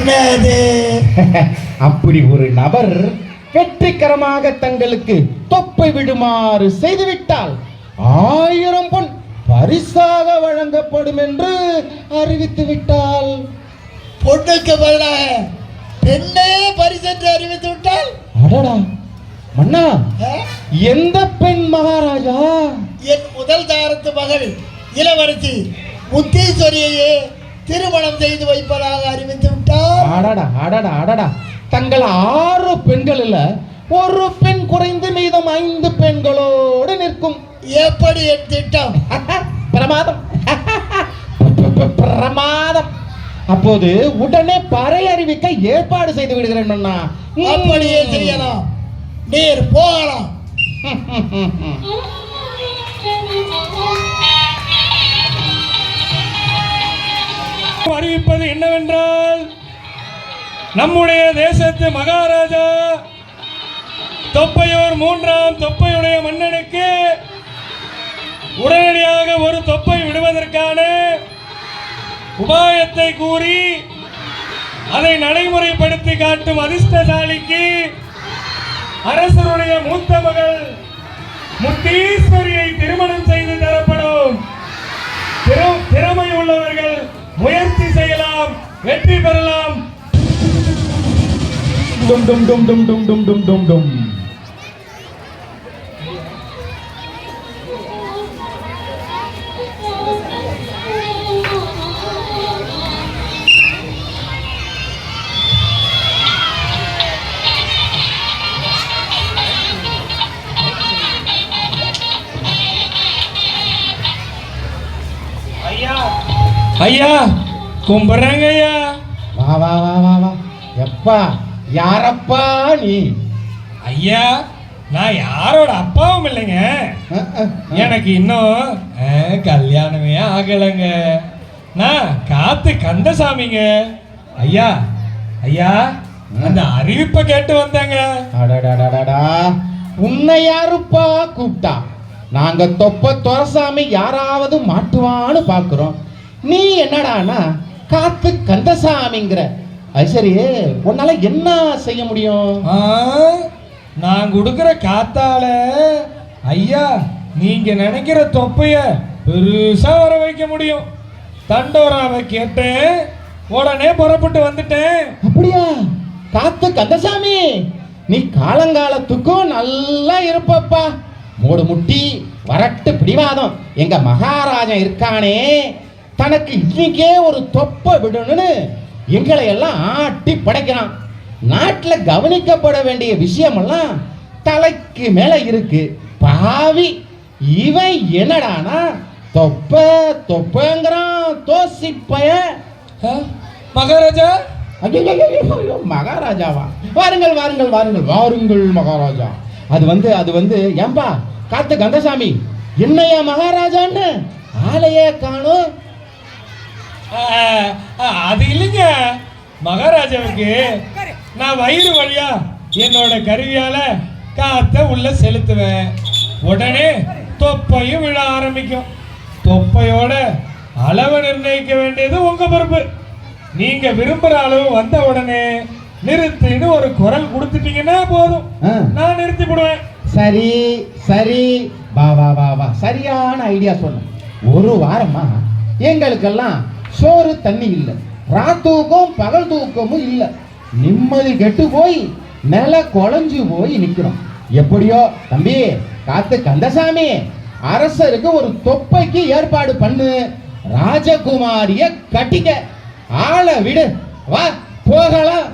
என்னது? அப்படி ஒரு நபர் வெற்றிகரமாக தங்களுக்கு தொப்பை விடுமாறு செய்துவிட்டால் 1000 பொன் பரிசாக வழங்கப்படும் என்று அறிவித்து விட்டால், பொண்ணுக்கு பதிலாக பெண்ணே பரிசென்று அறிவித்து விட்டால், அடடா மன்னா, எந்த பெண் மகாராஜா? என் முதல் தாரத்து மகள் இளவரசி முத்தீஸ்வரியையே திருமணம் செய்து வைப்பதாக அறிவித்து விட்டார். அடடா அடடா அடடா, தங்கள் 6 பெண்களில் ஒரு பெண் குறைந்து மீதம் 5 பெண்களோடு நிற்கும். எப்படி என் திட்டம்? பிரமாதம் பிரமாதம். அப்போது உடனே பறை அறிவிக்க ஏற்பாடு செய்து விடுகிறேன் மன்னா. அப்படியே செய்யலாம், நீர் போகலாம். அறிவிப்பது என்னவென்றால், நம்முடைய தேசத்து மகாராஜா தொப்பையூர் 3ஆம் தொப்பையுடைய மன்னனுக்கு உடனடியாக ஒரு தொப்பை விடுவதற்கான உபாயத்தை கூறி அதை நடைமுறைப்படுத்தி காட்டும் அதிர்ஷ்டசாலிக்கு அரசருடைய மூத்த மகள் முத்தீஸ்வரியை திருமணம் செய்து தரப்படும். திறமை உள்ளவர்கள் முயற்சி செய்யலாம், வெற்றி பெறலாம். டும் டும் டும் டும் டும் டும் டும் டும் டும். ஐயா கும்பிடுறாங்க ஐயா. வா வா வா வா வா. எப்பா யாரப்பா நீ? ஐயா நான் யாரோட அப்பாவும் இல்லைங்க. எனக்கு இன்னும் கல்யாணமே ஆகலைங்க. நான் காத்து கந்தசாமிங்க. ஐயா ஐயா அந்த அறிவிப்பை கேட்டு வந்தேங்க. அடடடடடா, உன்னை யாருப்பா கூப்பிட்டா? நாங்க தொப்ப துரசாமி யாராவது மாட்டுவான்னு பாக்குறோம். நீ என்னடானா காத்து கந்தசாமிங்கிற? அது சரி, உன்னால என்ன செய்ய முடியும்? நான் கொடுக்கிற காத்தால ஐயா நீங்க நினைக்கிற தொப்பைய பெருசா வர வைக்க முடியும். தண்டோராவை கேட்டேன், உடனே புறப்பட்டு வந்துட்டேன். அப்படியா காத்து கந்தசாமி, நீ காலங்காலத்துக்கும் நல்லா இருப்பப்பா. மூடு முட்டி வரட்டு பிடிவாதம். எங்க மகாராஜா இருக்கானே, தனக்கு இன்னைக்கே ஒரு தொப்பை விடணும்னு எங்களை எல்லாம் ஆட்டி படைக்கிறான். நாட்டில் கவனிக்கப்பட வேண்டிய விஷயமெல்லாம் தலைக்கு மேல இருக்கு. பாவி இவன் என்னடானா தொப்ப தொப்பங்கிறான். தோசிப்பய மகாராஜா. மகாராஜாவா? வாருங்கள் வாருங்கள் வாருங்கள் வாருங்கள் மகாராஜா. அது வந்து ஏம்பா காத்து கந்தசாமி, என்னையா மகாராஜான்னு ஆளையே காணும்? அது இல்லைங்க, மகாராஜாவுக்கு நான் வயிறு வழியா என்னோட கருவியால காத்த உள்ள செலுத்துவேன். உடனே தொப்பையும் விழ ஆரம்பிக்கும். தொப்பையோட அளவை நிர்ணயிக்க வேண்டியது உங்க பொறுப்பு. நீங்க விரும்புற அளவு வந்த உடனே நிறுத்தின்னு ஒரு குரல் கொடுத்துட்டீங்கன்னா போதும், நான் நிறுத்தி போடுவேன். சரி சரி, வா வா வா வா, சரியான ஐடியா சொன்ன. ஒரு வாரமா எங்களுக்கெல்லாம் சோறு தண்ணி இல்லை, ராத்தூக்கம் பகல் தூக்கமும் இல்லை. நிம்மதி கெட்டு போய் நில குழஞ்சு போய் நிற்கிறோம். எப்படியோ தம்பி காத்து கந்தசாமி, அரசருக்கு ஒரு தொப்பைக்கு ஏற்பாடு பண்ணு. ராஜகுமாரிய கட்டிக்க, ஆளை விடு, வா போகலாம்.